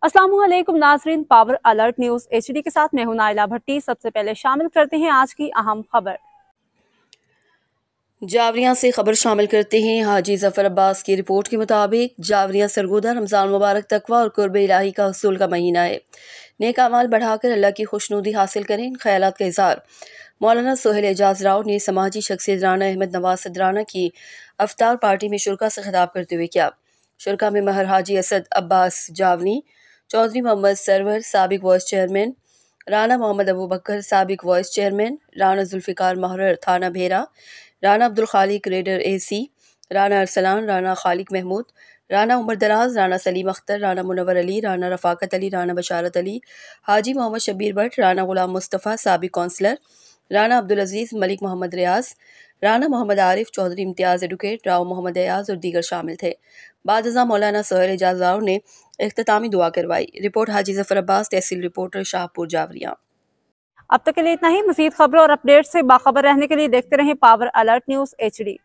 अस्सलाम वालेकुम नाजरीन, पावर अलर्ट न्यूज HD के साथ मैं हूं नाइला भट्टी। सबसे पहले शामिल करते हैं आज की अहम खबर। जावरियां से खबर शामिल करते हैं। हाजी जफर अब्बास की रिपोर्ट के मुताबिक जावरियां सरगोदा रमज़ान मुबारक तकवा और कुर्ब इलाही का हुसूल का महीना है। नेक अमाल बढ़ाकर अल्लाह की खुशनुदी हासिल करें। इन ख्यालात का इज़हार मौलाना सोहेल एजाज राव ने समाजी शख्सियत राना अहमद नवाज सदराना की अफ्तार पार्टी में शुरका से खिताब करते हुए किया। शुरका में महर हाजी असद अब्बास जावनी, चौधरी मोहम्मद सरवर साबिक वाइस चेयरमैन, राना मोहम्मद अबू बकर साबिक वाइस चेयरमैन, राना जुल्फ़िकार महरर थाना भेरा, राना अब्दुल खालिक रेडर AC, राना अरसलान, राना खालिक महमूद, राना उमर दराज, राना सलीम अख्तर, राना मुनव्वर अली, राना रफ़ाकत अली, राना बशारत अली, हाजी मोहम्मद शब्बीर भट्ट, राना गुलाम मुस्तफ़ा साबिक कौंसलर, राना अब्दुल अजीज़, मलिक मोहम्मद रियाज, राना मोहम्मद आरिफ, चौधरी इम्तियाज़ एडवोकेट, राव मोहम्मद एयाज और दीगर शामिल थे। बाद अज़ा मौलाना सोहेल एजाज राव ने इख्तितामी दुआ करवाई। रिपोर्ट हाजी जफर अब्बास, तहसील रिपोर्टर शाहपुर जावरियां। अब तक के लिए इतना ही। मज़ीद खबरों और अपडेट से बाखबर रहने के लिए देखते रहें पावर अलर्ट न्यूज HD।